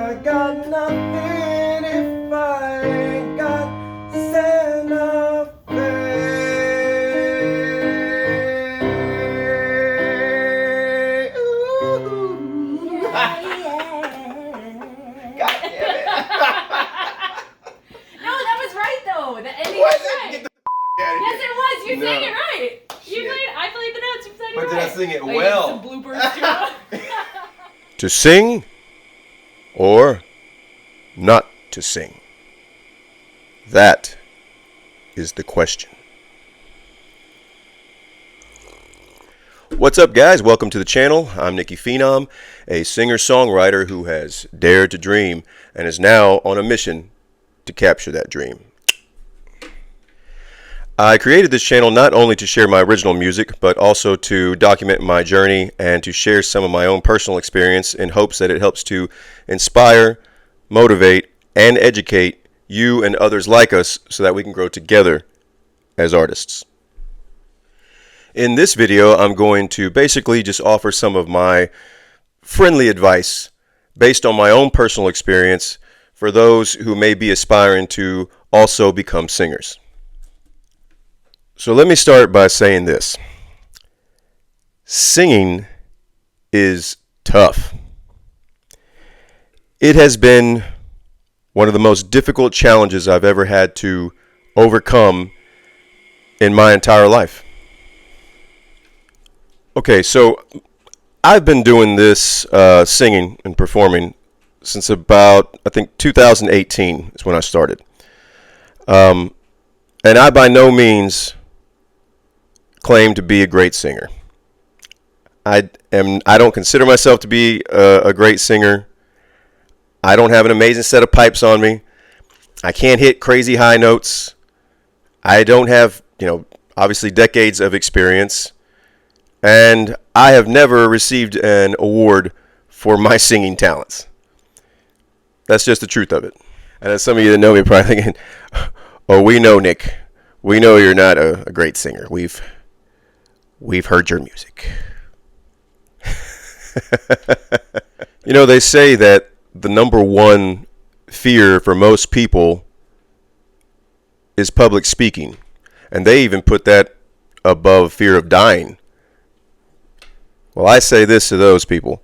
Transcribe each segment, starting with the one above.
I got nothing if I ain't got Santa Fe. Ooh. God damn it. No, that was right though. The ending What? was right. Get the out of Yes, here. it was. You No. sang it right. Shit. I played the notes. You sang it But right. did I sing it Wait, well? Some bloopers too. To sing or not to sing? That is the question. What's up, guys? Welcome to the channel. I'm Nicky Phenom, a singer-songwriter who has dared to dream and is now on a mission to capture that dream. I created this channel not only to share my original music, but also to document my journey and to share some of my own personal experience in hopes that it helps to inspire, motivate, and educate you and others like us so that we can grow together as artists. In this video, I'm going to basically just offer some of my friendly advice based on my own personal experience for those who may be aspiring to also become singers. So let me start by saying this. Singing is tough. It has been one of the most difficult challenges I've ever had to overcome in my entire life. Okay, so I've been doing this singing and performing since about, I think, 2018 is when I started. And I by no means claim to be a great singer. I don't consider myself to be a great singer. I don't have an amazing set of pipes on me. I can't hit crazy high notes. I don't have, obviously decades of experience. And I have never received an award for my singing talents. That's just the truth of it. And as some of you that know me are probably thinking, oh, we know, Nick. We know you're not a great singer. We've heard your music. They say that the number one fear for most people is public speaking. And they even put that above fear of dying. Well, I say this to those people.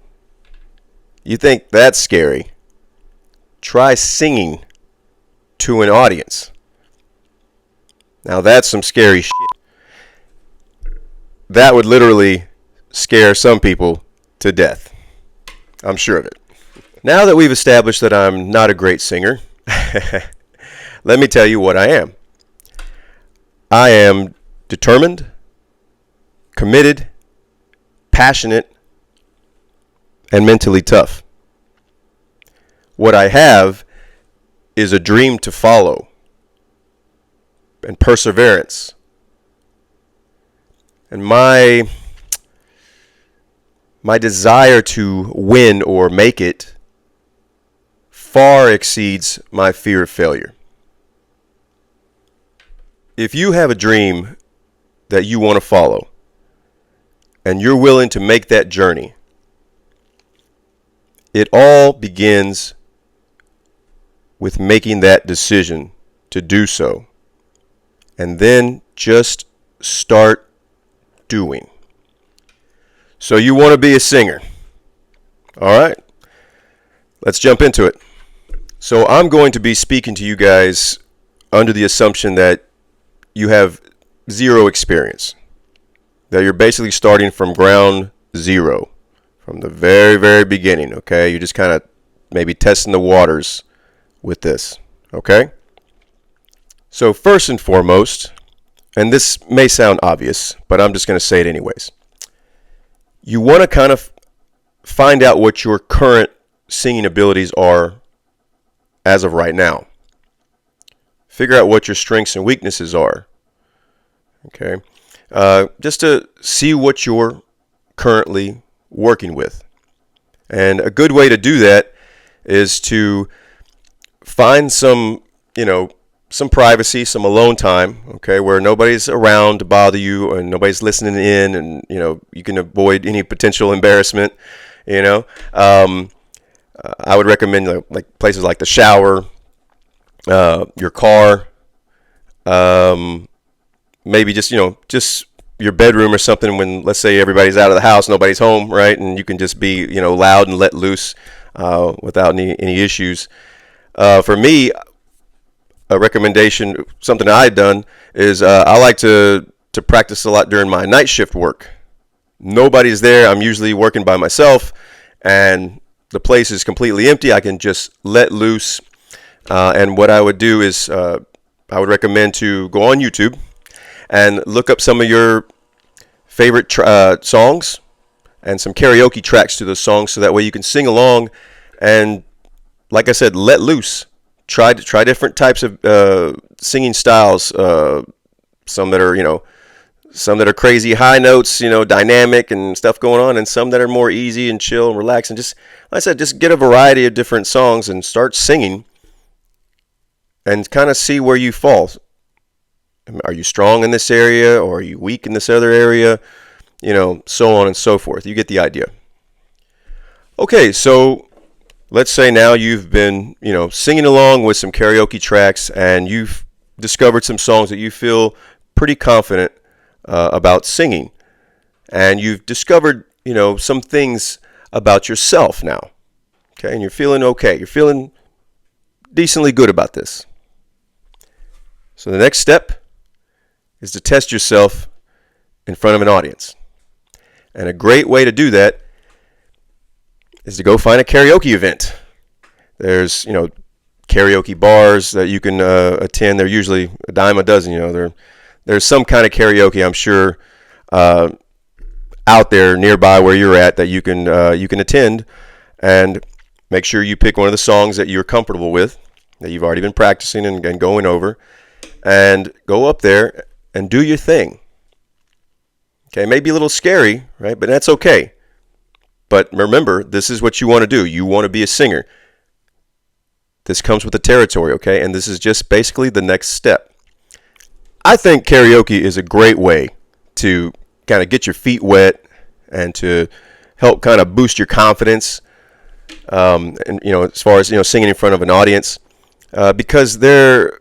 You think that's scary? Try singing to an audience. Now that's some scary shit. That would literally scare some people to death. I'm sure of it. Now that we've established that I'm not a great singer, let me tell you what I am. I am determined, committed, passionate, and mentally tough. What I have is a dream to follow and perseverance. And my desire to win or make it far exceeds my fear of failure. If you have a dream that you want to follow and you're willing to make that journey, it all begins with making that decision to do so. And then just start doing. So you want to be a singer. All right. Let's jump into it. So I'm going to be speaking to you guys under the assumption that you have zero experience. That you're basically starting from ground zero. From the very, very beginning, okay? You're just kind of maybe testing the waters with this, okay? So first and foremost, and this may sound obvious, but I'm just going to say it anyways. You want to kind of find out what your current singing abilities are as of right now. Figure out what your strengths and weaknesses are, okay? Just to see what you're currently working with. And a good way to do that is to find some privacy, some alone time, okay, where nobody's around to bother you and nobody's listening in, and you can avoid any potential embarrassment, I would recommend like places like the shower, your car, maybe just just your bedroom or something. When, let's say, everybody's out of the house, nobody's home, right, and you can just be loud and let loose without any issues. For me, a recommendation, something I had done, is I like to practice a lot during my night shift work. Nobody's there. I'm usually working by myself, and the place is completely empty. I can just let loose. And what I would do is I would recommend to go on YouTube and look up some of your favorite songs and some karaoke tracks to those songs, so that way you can sing along and, like I said, let loose. Try different types of singing styles. Some that are crazy high notes, dynamic and stuff going on, and some that are more easy and chill and relaxed. And just, like I said, just get a variety of different songs and start singing and kind of see where you fall. Are you strong in this area, or are you weak in this other area? So on and so forth. You get the idea. Okay, so let's say now you've been, singing along with some karaoke tracks, and you've discovered some songs that you feel pretty confident about singing, and you've discovered, some things about yourself now. Okay, and you're feeling okay. You're feeling decently good about this. So the next step is to test yourself in front of an audience. And a great way to do that is to go find a karaoke event. There's, karaoke bars that you can attend. They're usually a dime a dozen. There's some kind of karaoke, I'm sure, out there nearby where you're at that you can attend, and make sure you pick one of the songs that you're comfortable with, that you've already been practicing and going over, and go up there and do your thing. Okay, it may be a little scary, right? But that's okay. But remember, this is what you want to do. You want to be a singer. This comes with the territory, okay? And this is just basically the next step. I think karaoke is a great way to kind of get your feet wet and to help kind of boost your confidence. And as far as singing in front of an audience, because they're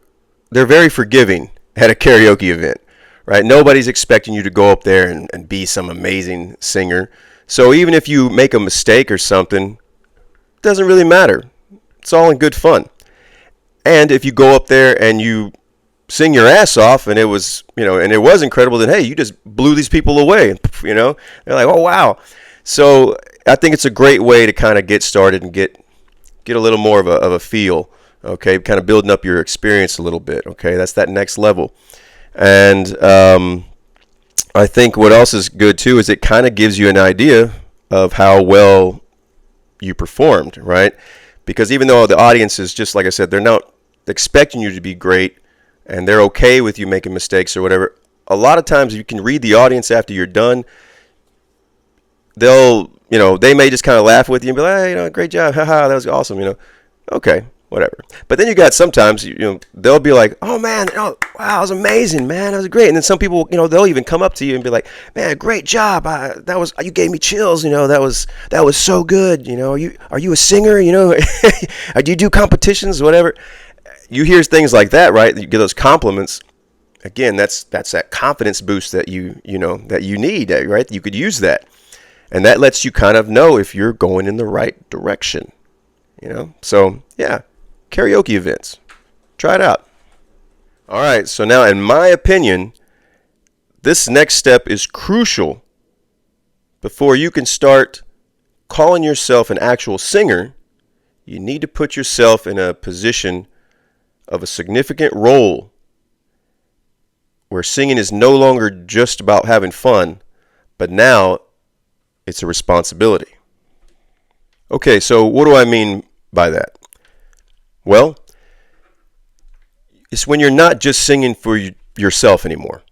very forgiving at a karaoke event, right? Nobody's expecting you to go up there and be some amazing singer. So even if you make a mistake or something, it doesn't really matter. It's all in good fun. And if you go up there and you sing your ass off and it was, and it was incredible, then hey, you just blew these people away. They're like, oh wow. So I think it's a great way to kind of get started and get a little more of a feel. Okay, kind of building up your experience a little bit. Okay, that's that next level. And I think what else is good too is it kind of gives you an idea of how well you performed, right? Because even though the audience is, just like I said, they're not expecting you to be great and they're okay with you making mistakes or whatever, a lot of times you can read the audience after you're done. They may just kind of laugh with you and be like, hey, great job, haha, that was awesome, okay, whatever. But then you got sometimes, they'll be like, oh man, wow, that was amazing, man, that was great. And then some people, they'll even come up to you and be like, man, great job, you gave me chills, that was so good, are you a singer, do you do competitions, whatever. You hear things like that, right? You get those compliments. Again, that's that confidence boost that you need, right? You could use that. And that lets you kind of know if you're going in the right direction, So, yeah, karaoke events. Try it out. All right, so now, in my opinion, this next step is crucial before you can start calling yourself an actual singer. You need to put yourself in a position of a significant role where singing is no longer just about having fun, but now it's a responsibility. Okay, so what do I mean by that? Well, it's when you're not just singing for yourself anymore.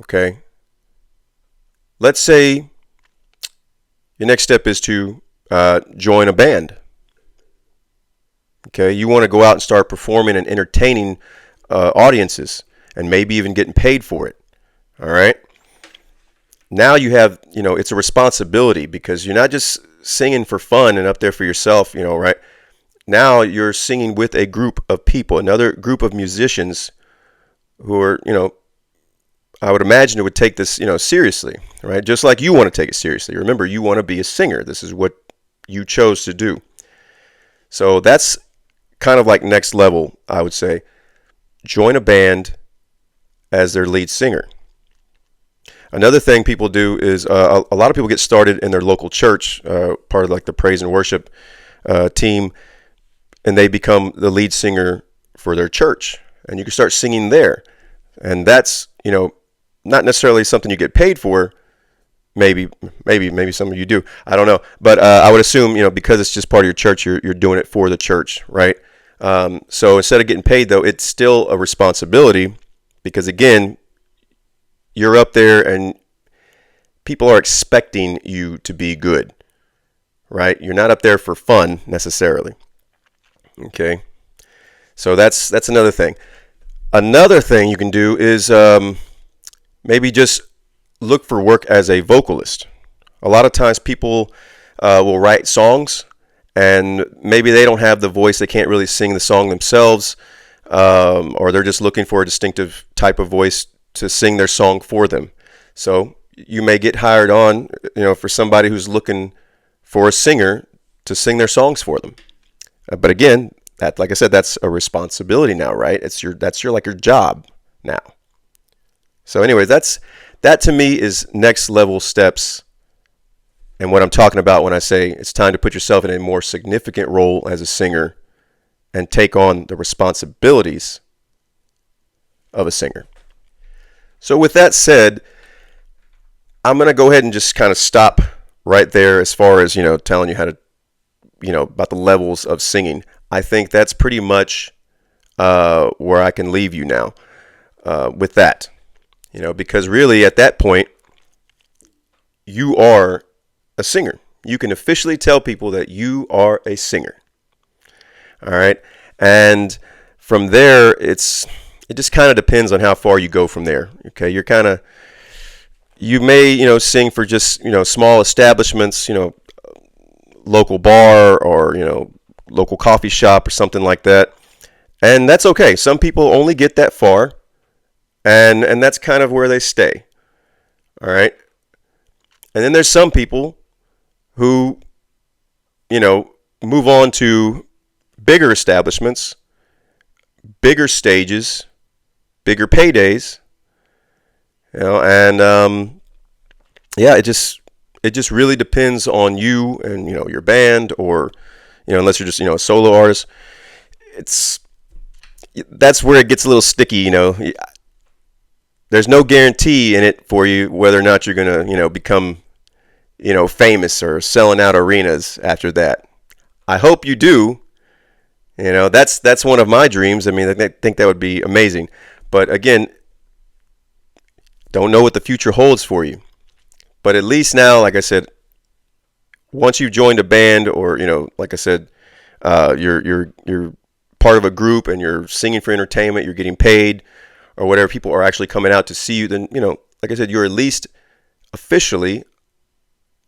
Okay? Let's say your next step is to join a band. Okay, you want to go out and start performing and entertaining audiences and maybe even getting paid for it. All right? Now you have, it's a responsibility because you're not just singing for fun and up there for yourself, right? Now you're singing with a group of people, another group of musicians who are, I would imagine it would take this, seriously, right? Just like you want to take it seriously. Remember, you want to be a singer. This is what you chose to do. So that's kind of like next level, I would say. Join a band as their lead singer. Another thing people do is a lot of people get started in their local church, part of like the praise and worship team, and they become the lead singer for their church. And you can start singing there. And that's, not necessarily something you get paid for. Maybe some of you do. I don't know. But I would assume, because it's just part of your church, you're doing it for the church, right? So instead of getting paid, though, it's still a responsibility because, again, you're up there and people are expecting you to be good, right? You're not up there for fun necessarily. Okay. So that's another thing. Another thing you can do is maybe just look for work as a vocalist. A lot of times people will write songs and maybe they don't have the voice. They can't really sing the song themselves, or they're just looking for a distinctive type of voice to sing their song for them. So you may get hired on, for somebody who's looking for a singer to sing their songs for them. But again, that, like I said, that's a responsibility now, right? That's your job now. So anyways, that to me is next level steps and what I'm talking about when I say it's time to put yourself in a more significant role as a singer and take on the responsibilities of a singer. So with that said, I'm going to go ahead and just kind of stop right there as far as, telling you how to, about the levels of singing. I think that's pretty much where I can leave you now with that. Because really at that point, you are a singer. You can officially tell people that you are a singer. All right. And from there, it just kind of depends on how far you go from there. Okay. You may, sing for just, small establishments, local bar or, local coffee shop or something like that. And that's okay. Some people only get that far. And that's kind of where they stay. All right. And then there's some people who, move on to bigger establishments, bigger stages, bigger paydays, and it just really depends on you and, your band or, unless you're just, a solo artist. That's where it gets a little sticky, There's no guarantee in it for you whether or not you're going to, become, famous or selling out arenas after that. I hope you do. That's one of my dreams. I mean, I think that would be amazing. But again, don't know what the future holds for you. But at least now, like I said, once you've joined a band or, like I said, you're part of a group and you're singing for entertainment, you're getting paid, or whatever, people are actually coming out to see you, then, like I said, you're at least officially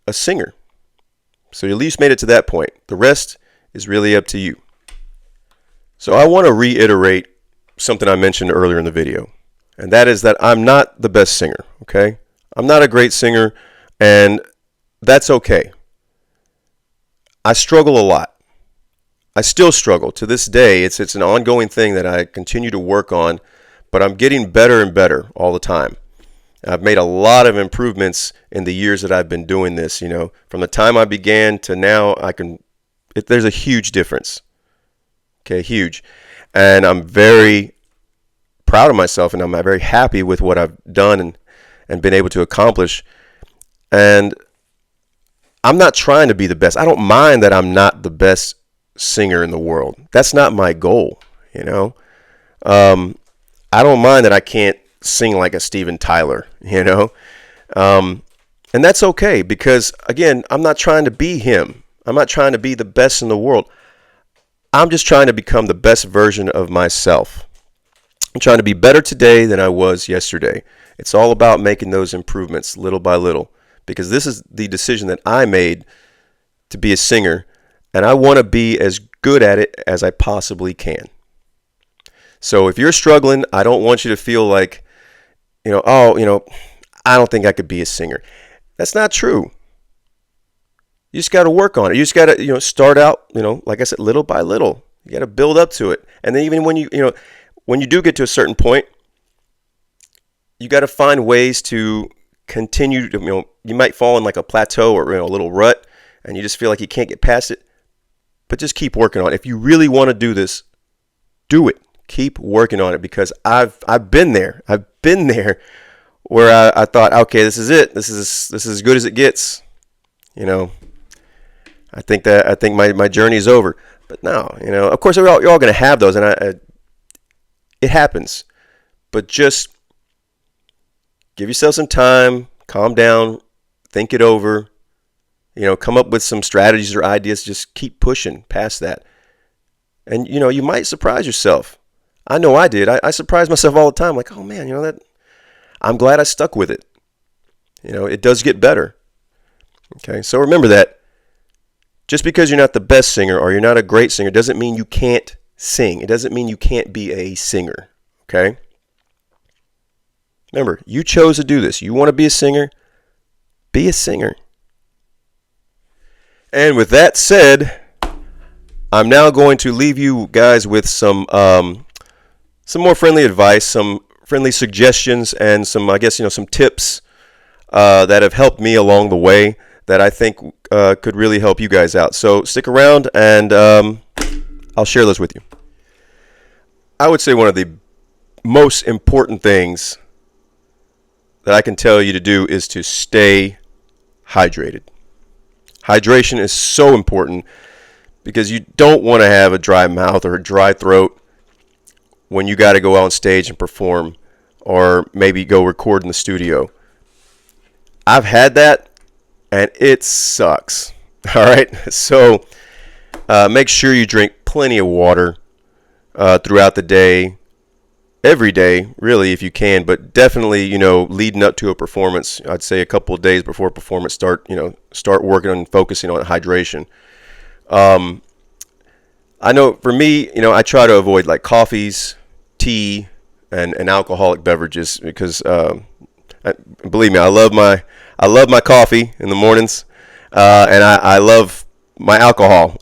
a singer. So you at least made it to that point. The rest is really up to you. So I want to reiterate something I mentioned earlier in the video, and that is that I'm not the best singer, okay? I'm not a great singer, and that's okay. I struggle a lot. I still struggle to this day. It's an ongoing thing that I continue to work on, but I'm getting better and better all the time. I've made a lot of improvements in the years that I've been doing this. From the time I began to now, there's a huge difference. Okay, huge. And I'm very proud of myself, and I'm very happy with what I've done and been able to accomplish. And I'm not trying to be the best. I don't mind that I'm not the best singer in the world. That's not my goal, I don't mind that I can't sing like a Steven Tyler, and that's okay because, again, I'm not trying to be him. I'm not trying to be the best in the world. I'm just trying to become the best version of myself. I'm trying to be better today than I was yesterday. It's all about making those improvements little by little because this is the decision that I made to be a singer, and I want to be as good at it as I possibly can. So if you're struggling, I don't want you to feel like, I don't think I could be a singer. That's not true. You just got to work on it. You just got to, start out, like I said, little by little. You got to build up to it. And then even when you do get to a certain point, you got to find ways to continue to, you might fall in like a plateau or a little rut, and you just feel like you can't get past it. But just keep working on it. If you really want to do this, do it. Keep working on it, because I've been there. I've been there where I thought, okay, this is it. This is as good as it gets. I think my journey is over. But no, of course you're all going to have those, and it happens. But just give yourself some time, calm down, think it over. Come up with some strategies or ideas. Just keep pushing past that. And, you might surprise yourself. I know I did. I surprise myself all the time. Like, oh, man, that I'm glad I stuck with it. It does get better. Okay, so remember that. Just because you're not the best singer or you're not a great singer doesn't mean you can't sing. It doesn't mean you can't be a singer. Okay? Remember, you chose to do this. You want to be a singer? Be a singer. And with that said, I'm now going to leave you guys with some more friendly advice, some friendly suggestions, and some tips that have helped me along the way that I think could really help you guys out. So stick around, and I'll share those with you. I would say one of the most important things that I can tell you to do is to stay hydrated. Hydration is so important, because you don't want to have a dry mouth or a dry throat when you got to go out on stage and perform, or maybe go record in the studio. I've had that, and it sucks. All right, so make sure you drink plenty of water throughout the day, every day, really, if you can, but definitely, leading up to a performance. I'd say a couple of days before a performance, start working on focusing on hydration. I know for me, I try to avoid like coffees, tea, and alcoholic beverages, because believe me, I love my coffee in the mornings, and I love my alcohol.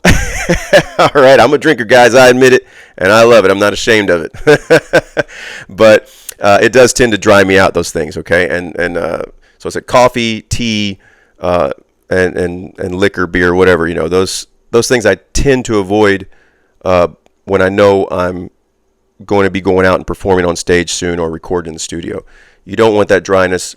All right, I'm a drinker, guys. I admit it, and I love it. I'm not ashamed of it. But it does tend to dry me out, those things. Okay, and so it's like coffee, tea, and liquor, beer, whatever. Those things I tend to avoid when I know I'm going to be going out and performing on stage soon or recording in the studio. You don't want that dryness.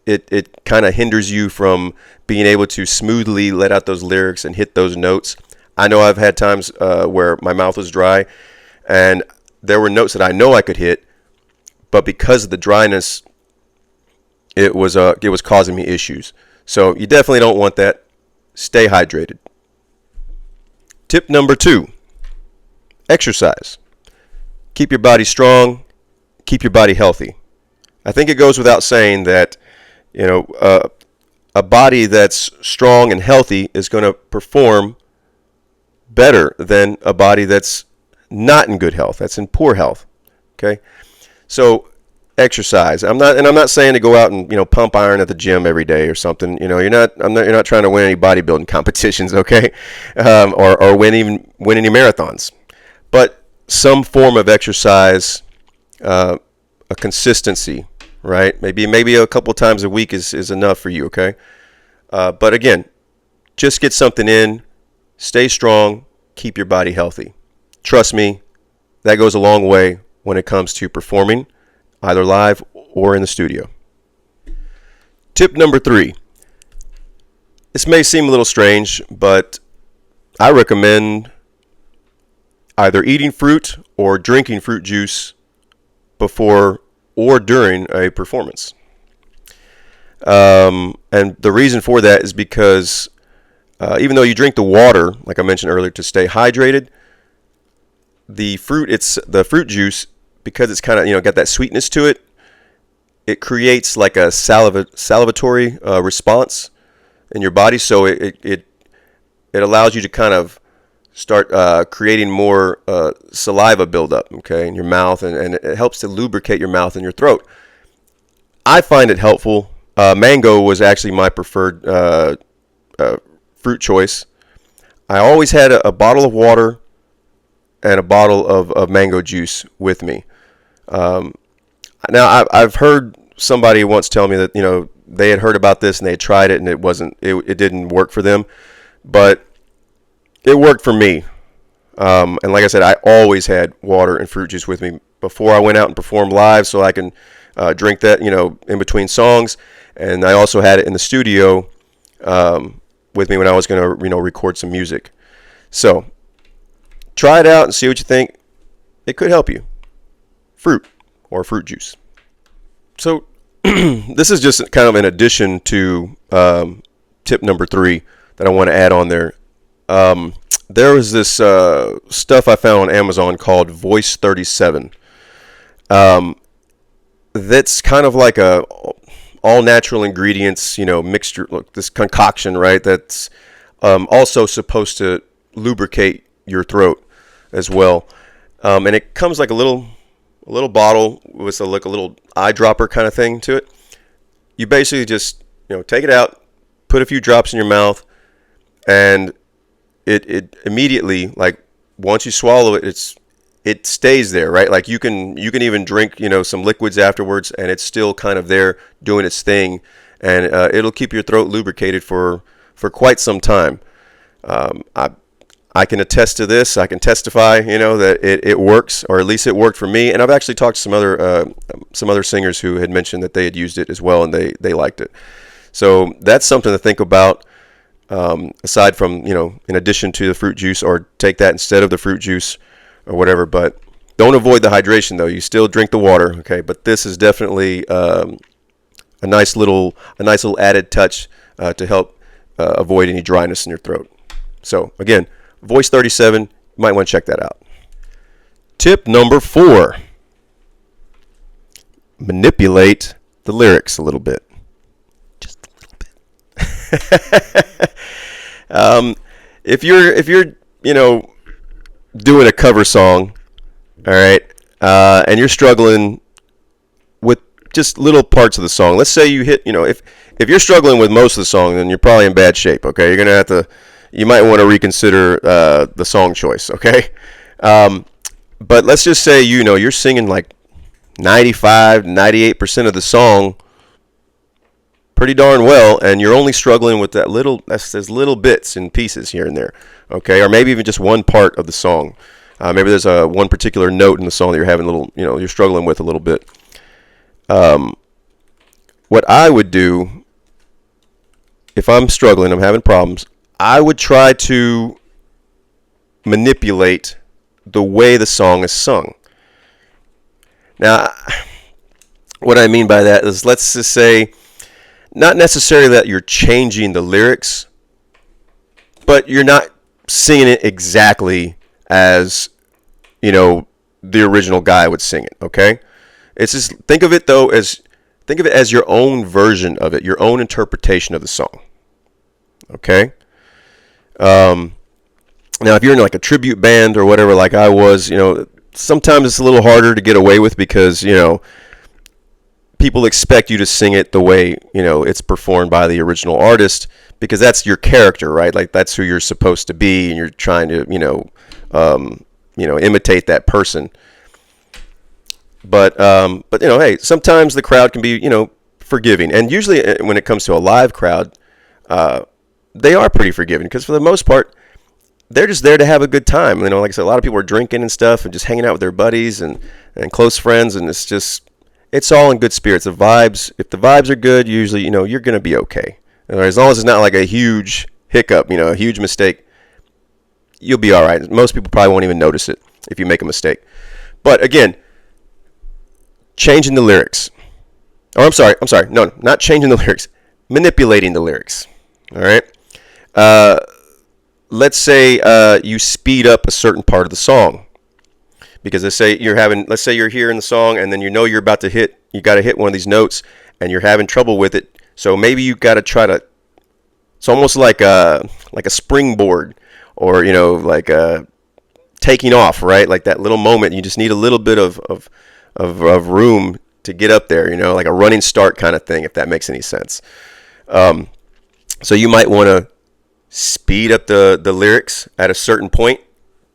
It kind of hinders you from being able to smoothly let out those lyrics and hit those notes. I know I've had times where my mouth was dry, and there were notes that I know I could hit, but because of the dryness, it was causing me issues. So you definitely don't want that. Stay hydrated. Tip number 2, exercise. Keep your body strong. Keep your body healthy. I think it goes without saying that, a body that's strong and healthy is going to perform better than a body that's not in good health, that's in poor health. Okay? So exercise. I'm not saying to go out and pump iron at the gym every day or something. You're not trying to win any bodybuilding competitions, okay? Or win any marathons. But some form of exercise, a consistency, right? Maybe a couple times a week is enough for you, okay? But again, just get something in, stay strong, keep your body healthy. Trust me, that goes a long way when it comes to performing, either live or in the studio. Tip number 3. This may seem a little strange, but I recommend either eating fruit or drinking fruit juice before or during a performance. And the reason for that is because even though you drink the water, like I mentioned earlier, to stay hydrated, the fruit juice, because it's kind of got that sweetness to it, it creates like a salivatory response in your body. So it it allows you to kind of start creating more saliva buildup, okay, in your mouth, and it helps to lubricate your mouth and your throat. I find it helpful. Mango was actually my preferred fruit choice. I always had a bottle of water and a bottle of mango juice with me. Now, I've heard somebody once tell me that, they had heard about this and they had tried it and it didn't work for them, but it worked for me. And like I said, I always had water and fruit juice with me before I went out and performed live, so I can drink that, in between songs. And I also had it in the studio with me when I was going to, record some music. So try it out and see what you think. It could help you. Fruit or fruit juice. So this is just kind of an addition to tip number 3 that I want to add on there. There was this stuff I found on Amazon called Voice 37. That's kind of like a all natural ingredients, mixture, this concoction, right? That's also supposed to lubricate your throat as well. And it comes like a little bottle with a little eyedropper kind of thing to it. You basically just, take it out, put a few drops in your mouth, and it immediately, like once you swallow it, it stays there, right? Like you can even drink, some liquids afterwards, and it's still kind of there doing its thing, and it'll keep your throat lubricated for quite some time. I can attest to this. I can testify, that it works, or at least it worked for me. And I've actually talked to some other singers who had mentioned that they had used it as well, and they liked it. So that's something to think about. Aside from, in addition to the fruit juice, or take that instead of the fruit juice or whatever. But don't avoid the hydration, though. You still drink the water, okay? But this is definitely a nice little added touch to help avoid any dryness in your throat. So again, Voice 37, you might want to check that out. Tip number 4: manipulate the lyrics a little bit. Just a little bit. If you're doing a cover song, all right, and you're struggling with just little parts of the song. Let's say you hit, if you're struggling with most of the song, then you're probably in bad shape. Okay, you're gonna have to. You might want to reconsider the song choice. Okay, but let's just say you're singing like 95, 98% of the song pretty darn well, and you're only struggling with those little bits and pieces here and there, okay, or maybe even just one part of the song. Maybe there's one particular note in the song that you're having you're struggling with a little bit. What I would do if I'm struggling, I'm having problems, I would try to manipulate the way the song is sung. Now, what I mean by that is, let's just say, not necessarily that you're changing the lyrics, but you're not singing it exactly as, the original guy would sing it, okay? It's just, think of it as your own version of it, your own interpretation of the song, okay? Now, if you're in like a tribute band or whatever, like I was, sometimes it's a little harder to get away with because, people expect you to sing it the way, it's performed by the original artist, because that's your character, right? Like that's who you're supposed to be, and you're trying to, imitate that person. But hey, sometimes the crowd can be, forgiving. And usually when it comes to a live crowd, they are pretty forgiving, because for the most part, they're just there to have a good time. Like I said, a lot of people are drinking and stuff and just hanging out with their buddies and close friends, and it's all in good spirits. If the vibes are good, usually, you're going to be okay. As long as it's not like a huge hiccup, a huge mistake, you'll be all right. Most people probably won't even notice it if you make a mistake. But again, changing the lyrics. Oh, I'm sorry. No, not changing the lyrics. Manipulating the lyrics. All right? Let's say you speed up a certain part of the song. Because let's say you're here in the song, and then you're about to hit one of these notes, and you're having trouble with it. So maybe you got to try to It's almost like a springboard, or like taking off, right? Like that little moment, you just need a little bit of room to get up there, like a running start kind of thing, if that makes any sense. So you might want to speed up the lyrics at a certain point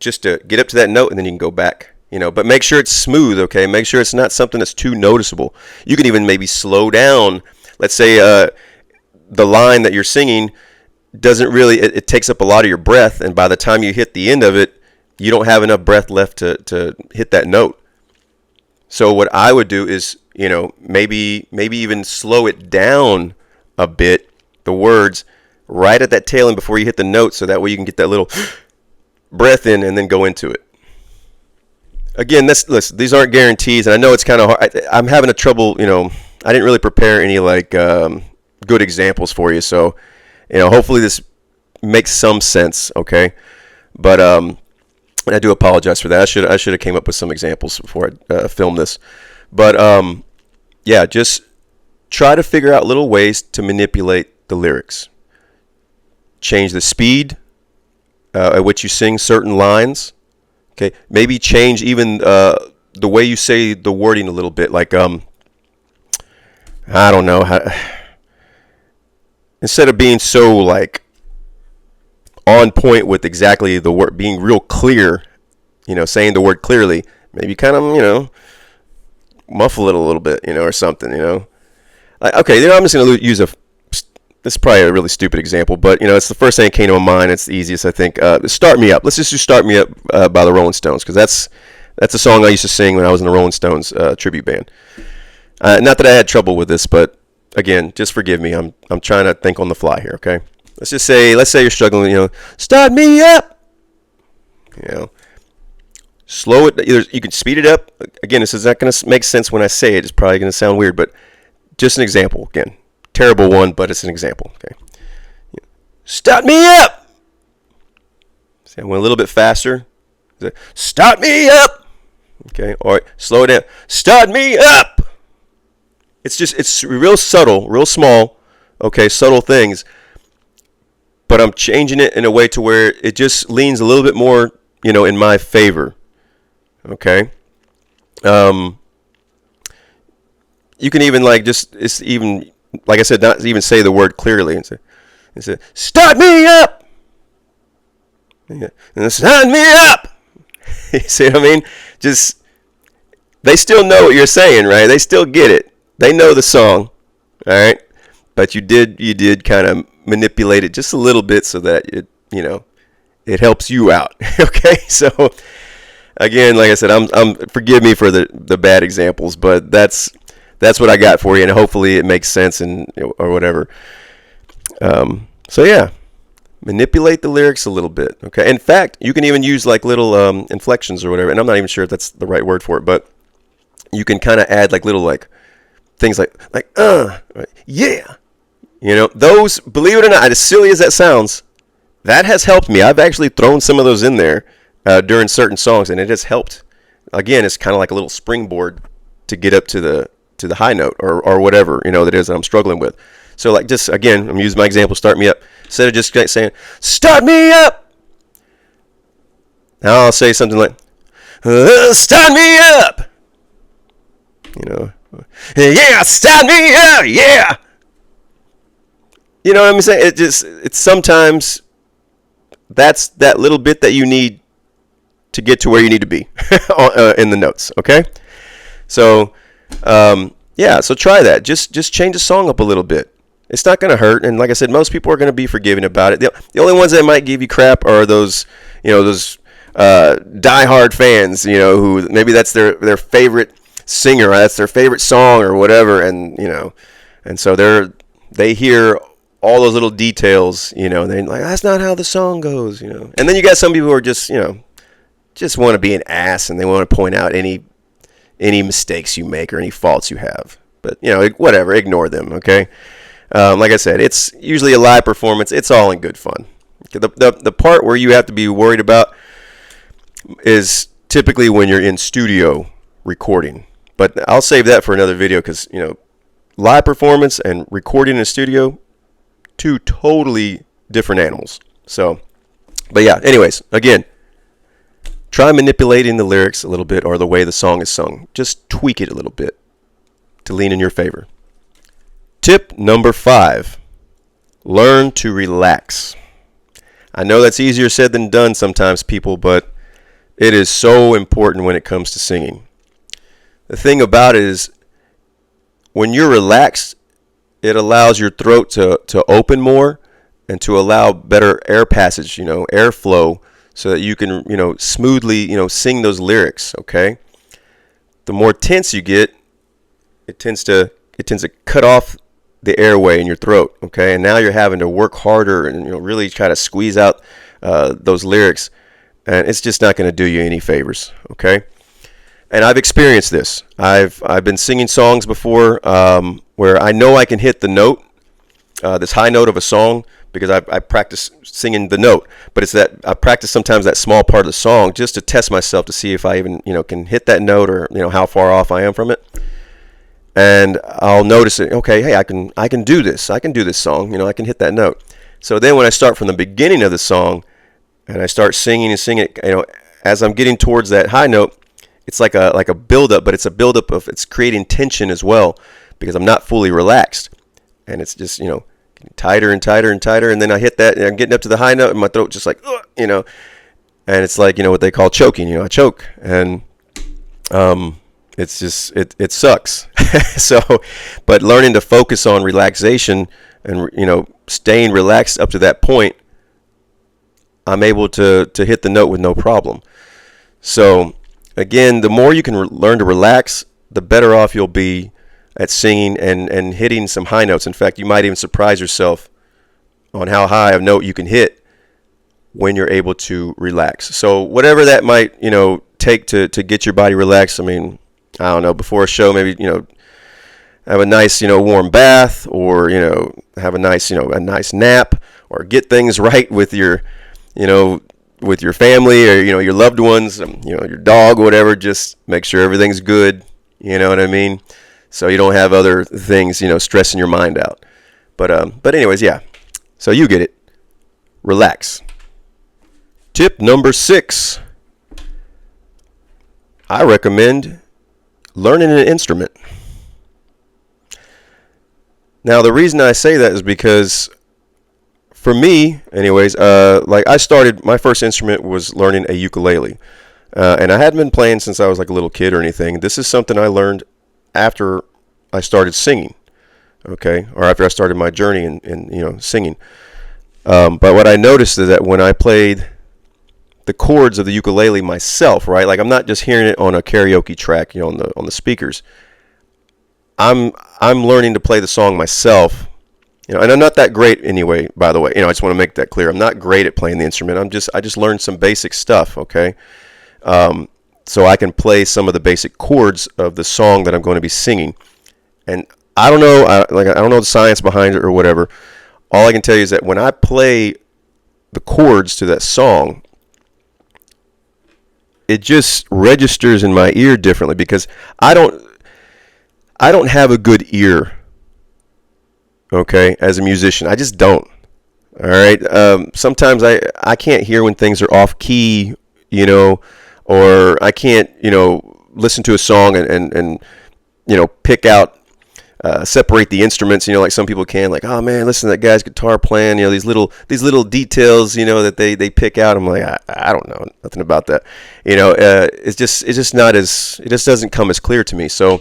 just to get up to that note, and then you can go back, but make sure it's smooth, okay? Make sure it's not something that's too noticeable. You can even maybe slow down. Let's say the line that you're singing doesn't really, it takes up a lot of your breath, and by the time you hit the end of it, you don't have enough breath left to hit that note. So what I would do is, maybe even slow it down a bit, the words, right at that tail end before you hit the note, so that way you can get that little breath in and then go into it. Again, listen, these aren't guarantees, and I know it's kind of hard. I'm having a trouble, I didn't really prepare any good examples for you, so hopefully this makes some sense, okay? But I do apologize for that. I should have came up with some examples before I filmed this. But yeah, just try to figure out little ways to manipulate the lyrics. Change the speed at which you sing certain lines. Okay, maybe change even the way you say the wording a little bit. Like I don't know, instead of being so like on point with exactly the word, being real clear, saying the word clearly, maybe kind of, muffle it a little bit, or something, Like, okay, I'm just going to use this is probably a really stupid example, but, it's the first thing that came to my mind. It's the easiest, I think. Start Me Up. Let's just do Start Me Up by the Rolling Stones, because that's a song I used to sing when I was in the Rolling Stones tribute band. Not that I had trouble with this, but, again, just forgive me. I'm trying to think on the fly here, okay? Let's say you're struggling, start me up. Slow it. Either you can speed it up. Again, this is not going to make sense when I say it. It's probably going to sound weird, but just an example. Again, terrible one, but it's an example. Okay. Start me up. See, I went a little bit faster. Start me up. Okay. All right. Slow it down. Start me up. It's real subtle, real small. Okay. Subtle things. But I'm changing it in a way to where it just leans a little bit more, in my favor. Okay. You can even it's even, like I said, not even say the word clearly. And say, start me up. Yeah. And start me up. You see what I mean? Just, they still know what you're saying, right? They still get it. They know the song. All right. But you did kind of manipulate it just a little bit so that it helps you out. Okay, so again, like I said, I'm forgive me for the bad examples, but that's what I got for you, and hopefully it makes sense and or whatever. So yeah, manipulate the lyrics a little bit. Okay, in fact, you can even use like little inflections or whatever, and I'm not even sure if that's the right word for it, but you can kind of add like little like things like yeah. Those, believe it or not, as silly as that sounds, that has helped me. I've actually thrown some of those in there during certain songs, and it has helped. Again, it's kind of like a little springboard to get up to the high note or whatever, that is that I'm struggling with. So like just, again, I'm using my example, Start Me Up. Instead of just saying, start me up, now I'll say something like, start me up. Yeah, start me up, yeah. You know what I'm saying? It's sometimes that's that little bit that you need to get to where you need to be in the notes. Okay, so yeah, so try that. Just change the song up a little bit. It's not going to hurt, and like I said, most people are going to be forgiving about it. The only ones that might give you crap are those diehard fans, who maybe that's their favorite singer, or that's their favorite song or whatever, and and so they hear all those little details, they're like, that's not how the song goes, And then you got some people who are just want to be an ass, and they want to point out any mistakes you make or any faults you have. But, whatever, ignore them, okay? Like I said, it's usually a live performance. It's all in good fun. The part where you have to be worried about is typically when you're in studio recording. But I'll save that for another video because, live performance and recording in a studio, two totally different animals. So, but yeah, anyways, again, try manipulating the lyrics a little bit or the way the song is sung. Just tweak it a little bit to lean in your favor. Tip number 5, learn to relax. I know that's easier said than done sometimes, people, but it is so important when it comes to singing. The thing about it is, when you're relaxed, it allows your throat to open more and to allow better air passage, airflow, so that you can, smoothly, sing those lyrics, okay? The more tense you get, it tends to cut off the airway in your throat, okay? And now you're having to work harder and really try to squeeze out those lyrics, and it's just not going to do you any favors, okay? And I've experienced this. I've been singing songs before where I know I can hit the note, this high note of a song, because I practice singing the note. But it's that I practice sometimes that small part of the song just to test myself to see if I even can hit that note, or how far off I am from it. And I'll notice it. Okay, hey, I can do this. I can do this song. I can hit that note. So then when I start from the beginning of the song and I start singing and singing, as I'm getting towards that high note, it's like a buildup, but it's a buildup of, it's creating tension as well, because I'm not fully relaxed, and it's just tighter and tighter and tighter, and then I hit that, and I'm getting up to the high note, and my throat just like and it's like what they call choking. I choke, and it's just it sucks. So, but learning to focus on relaxation and staying relaxed up to that point, I'm able to hit the note with no problem. So again, the more you can learn to relax, the better off you'll be at singing and hitting some high notes. In fact, you might even surprise yourself on how high a note you can hit when you're able to relax. So whatever that might, take to get your body relaxed. I mean, I don't know, before a show, maybe, have a nice, warm bath, or, have a nice, a nice nap, or get things right with your, with your family, or your loved ones, your dog, or whatever. Just make sure everything's good. You know what I mean? So you don't have other things stressing your mind out. But anyways, yeah. So you get it. Relax. Tip number 6. I recommend learning an instrument. Now the reason I say that is because, for me, anyways, like I started, my first instrument was learning a ukulele. And I hadn't been playing since I was like a little kid or anything. This is something I learned after I started singing, okay? Or after I started my journey in singing. But what I noticed is that when I played the chords of the ukulele myself, right? Like I'm not just hearing it on a karaoke track, on the speakers. I'm learning to play the song myself. And I'm not that great anyway, by the way. I just want to make that clear. I'm not great at playing the instrument. I just learned some basic stuff, okay? So I can play some of the basic chords of the song that I'm going to be singing. And I don't know, I don't know the science behind it or whatever. All I can tell you is that when I play the chords to that song, it just registers in my ear differently, because I don't have a good ear, okay, as a musician. I just don't. All right. Sometimes I can't hear when things are off key, or I can't, listen to a song and pick out, separate the instruments, like some people can, like, oh man, listen to that guy's guitar playing, these little details, that they pick out. I'm like, I don't know nothing about that. It just doesn't come as clear to me. So,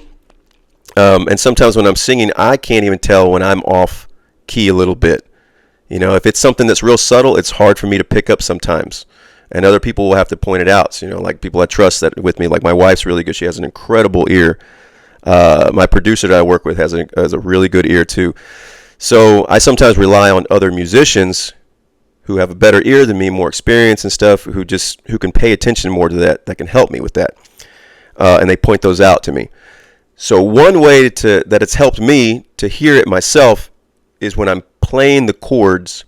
and sometimes when I'm singing, I can't even tell when I'm off key a little bit. If it's something that's real subtle, it's hard for me to pick up sometimes. And other people will have to point it out. So, like people I trust that with me, like my wife's really good. She has an incredible ear. My producer that I work with has a really good ear too. So I sometimes rely on other musicians who have a better ear than me, more experience and stuff, who can pay attention more to that can help me with that. And they point those out to me. So one way that it's helped me to hear it myself is when I'm playing the chords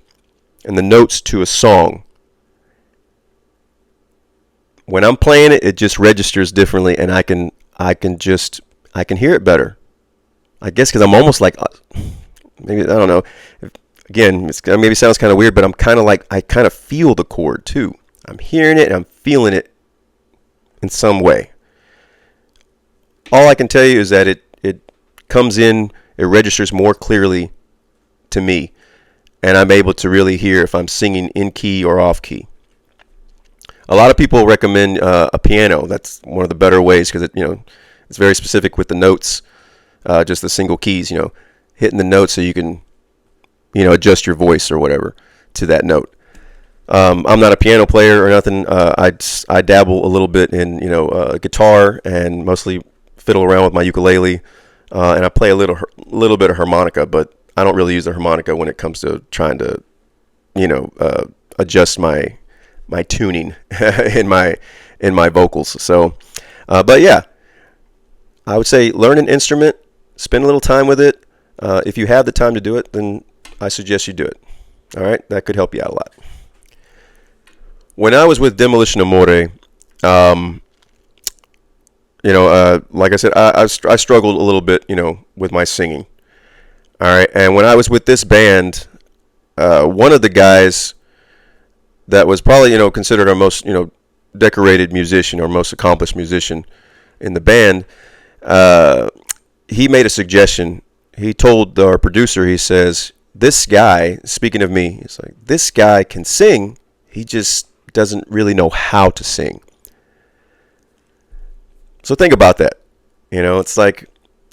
and the notes to a song. When I'm playing it, it just registers differently, and I can hear it better. I guess because I'm almost like, maybe, I don't know. Again, it maybe sounds kind of weird, but I'm kind of like, I kind of feel the chord too. I'm hearing it and I'm feeling it in some way. All I can tell you is that it comes in, it registers more clearly to me, and I'm able to really hear if I'm singing in key or off key. A lot of people recommend a piano. That's one of the better ways because it's very specific with the notes, just the single keys. Hitting the notes so you can adjust your voice or whatever to that note. I'm not a piano player or nothing. I dabble a little bit in guitar and mostly fiddle around with my ukulele, and I play a little bit of harmonica, but I don't really use the harmonica when it comes to trying to adjust my tuning in my vocals. So, but yeah, I would say learn an instrument, spend a little time with it. If you have the time to do it, then I suggest you do it. All right, that could help you out a lot. When I was with Demolition Amore, like I said, I struggled a little bit, with my singing. All right, and when I was with this band, one of the guys that was probably, considered our most, decorated musician or most accomplished musician in the band, he made a suggestion. He told our producer, he says, this guy, speaking of me, he's like, this guy can sing, he just doesn't really know how to sing. So think about that. It's like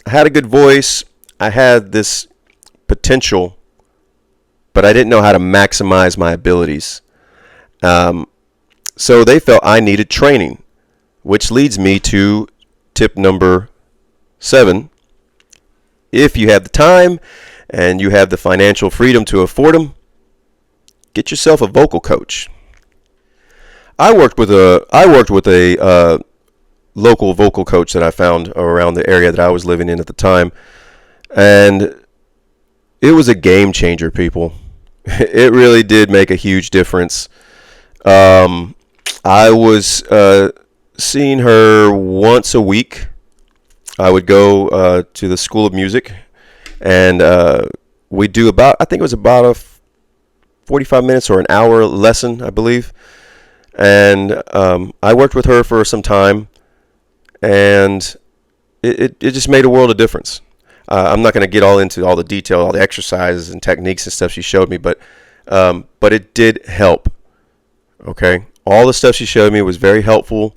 I had a good voice, I had this potential, but I didn't know how to maximize my abilities. So they felt I needed training, which leads me to tip number 7. If you have the time and you have the financial freedom to afford them, get yourself a vocal coach. I worked with a local vocal coach that I found around the area that I was living in at the time, and it was a game changer, people. It really did make a huge difference. I was seeing her once a week. I would go to the School of Music, and we do I think it was about a 45 minutes or an hour lesson, I believe. And I worked with her for some time, and it just made a world of difference. I'm not going to get all into all the detail, all the exercises and techniques and stuff she showed me, but it did help. Okay, all the stuff she showed me was very helpful.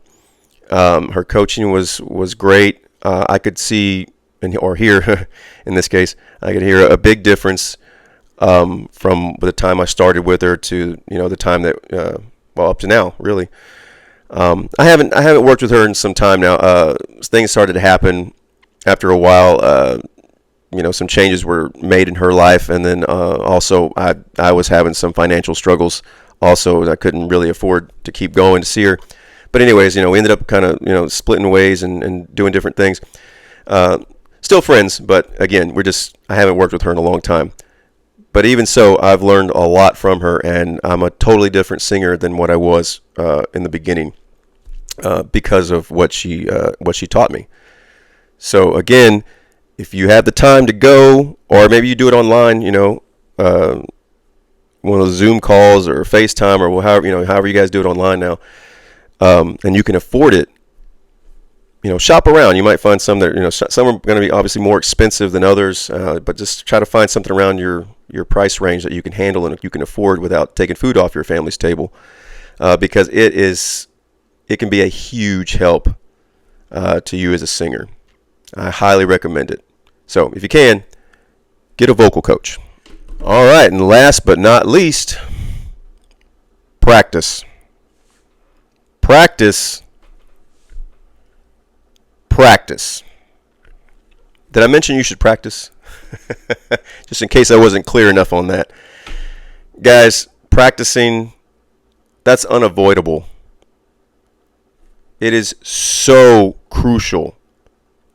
Her coaching was great. I could see or hear, in this case, I could hear a big difference from the time I started with her to the time that up to now, really. I haven't worked with her in some time now. Things started to happen after a while. Some changes were made in her life, and then also I was having some financial struggles. Also, I couldn't really afford to keep going to see her. But anyways, we ended up kind of splitting ways and doing different things. Still friends, but again, I haven't worked with her in a long time. But even so, I've learned a lot from her, and I'm a totally different singer than what I was in the beginning because of what she taught me. So again, if you have the time to go, or maybe you do it online, one of those Zoom calls or FaceTime or however you guys do it online now, and you can afford it, shop around. You might find some that some are going to be obviously more expensive than others, but just try to find something around your price range that you can handle and you can afford without taking food off your family's table, because it can be a huge help to you as a singer. I highly recommend it. So if you can, get a vocal coach. All right, and last but not least, practice. Practice. Did I mention you should practice? Just in case I wasn't clear enough on that. Guys, practicing, that's unavoidable. It is so crucial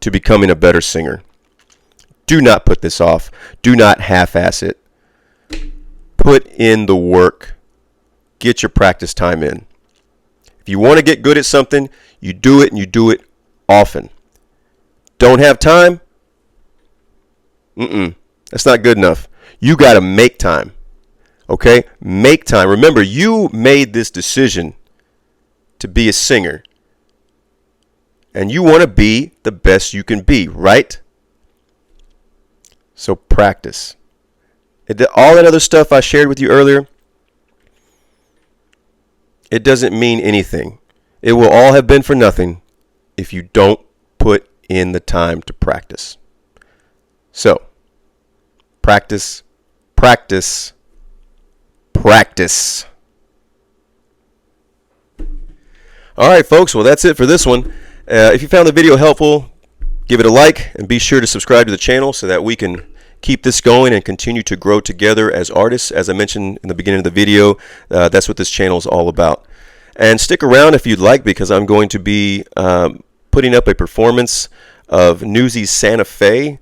to becoming a better singer. Do not put this off. Do not half-ass it. Put in the work. Get your practice time in. If you want to get good at something, you do it, and you do it often. Don't have time? That's not good enough. You got to make time. Okay? Make time. Remember, you made this decision to be a singer. And you want to be the best you can be, right? So practice. All that other stuff I shared with you earlier, it doesn't mean anything. It will all have been for nothing if you don't put in the time to practice. So, practice, practice, practice. All right, folks. Well, that's it for this one. If you found the video helpful, give it a like and be sure to subscribe to the channel so that we can keep this going and continue to grow together as artists. As I mentioned in the beginning of the video, that's what this channel is all about. And stick around if you'd like, because I'm going to be putting up a performance of Newsy's Santa Fe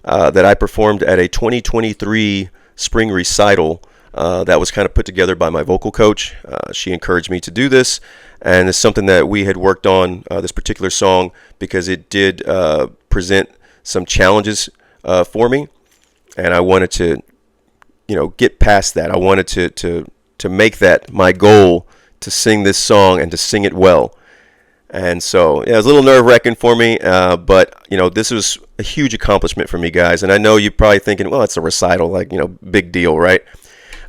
that I performed at a 2023 spring recital that was kind of put together by my vocal coach. She encouraged me to do this, and it's something that we had worked on, this particular song, because it did present some challenges for me, and I wanted to, get past that. I wanted to make that my goal, to sing this song and to sing it well. And so it was a little nerve-wracking for me, but this was a huge accomplishment for me, guys. And I know you're probably thinking, well, it's a recital, big deal, right?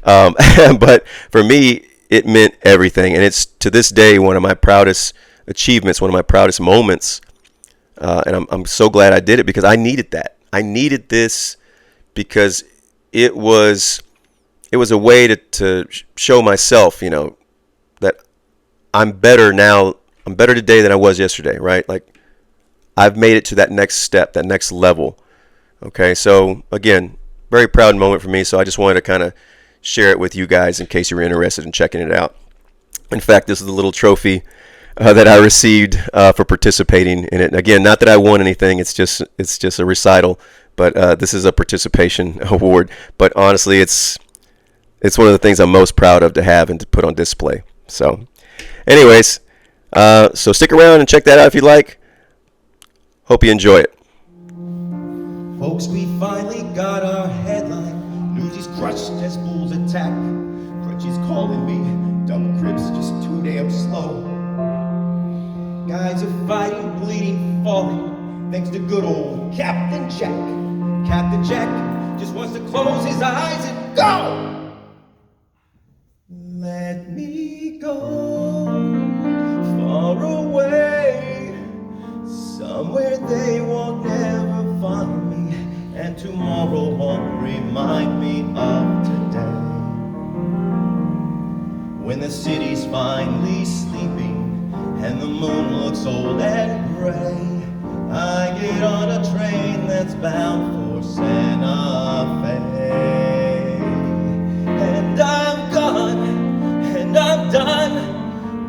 But for me, it meant everything, and it's to this day one of my proudest achievements, one of my proudest moments. And I'm so glad I did it, because I needed that. I needed this because it was a way to show myself, that I'm better now. I'm better today than I was yesterday, right? Like, I've made it to that next step, that next level. Okay, so again, very proud moment for me. So I just wanted to kind of share it with you guys in case you were interested in checking it out. In fact, this is the little trophy that I received for participating in it. Again, not that I won anything. It's just a recital, but this is a participation award. But honestly, it's one of the things I'm most proud of to have and to put on display. So, anyways, so stick around and check that out if you like. Hope you enjoy it. Folks, we finally got our headline. Newsy's crushed as fools attack. Crutches calling me, dumb cribs just too damn slow. Guys are fighting, bleeding, falling, thanks to good old Captain Jack. Captain Jack just wants to close his eyes and go. Let me go far away, somewhere they won't never find me, and tomorrow won't remind me of today. When the city's finally sleeping and the moon looks old and gray, I get on a train that's bound for Santa Fe. And I'm gone, and I'm done.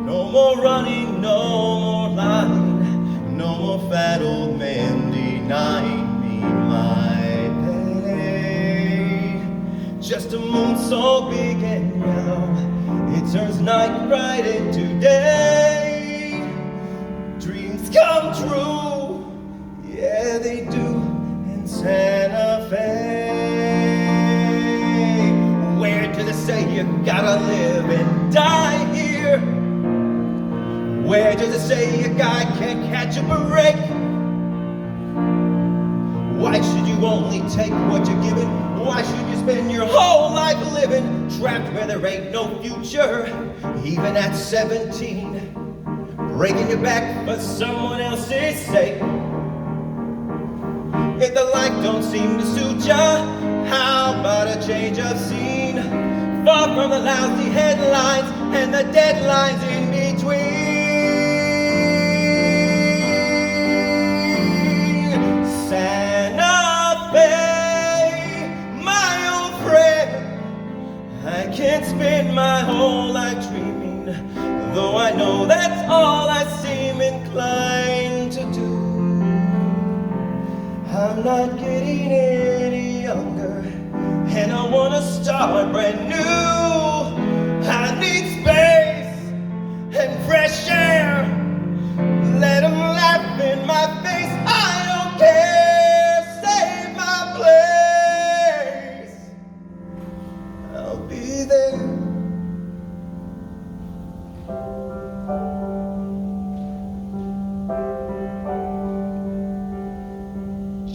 No more running, no more lying, no more fat old men denying me my pay. Just a moon so big and yellow, it turns night right into day. Dreams come true, yeah they do, in Santa Fe. Where do they say you gotta live and die here? Where does it say a guy can't catch a break? Why should you only take what you're given? Why should you spend your whole life living trapped where there ain't no future? Even at 17, breaking your back for someone else's sake. If the life don't seem to suit ya, how about a change of scene? Far from the lousy headlines and the deadlines in between. Santa Fe, my old friend, I can't spend my whole life dreaming, though I know that's all I seem inclined to do. I'm not getting any younger, and I wanna start brand new. I need space and fresh air. Let them laugh in my face, I don't care. Save my place.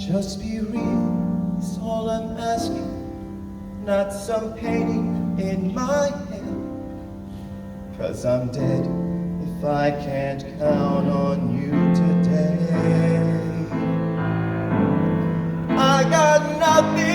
Just be real, is all I'm asking. Not some painting in my head. 'Cause I'm dead if I can't count on you today. I got nothing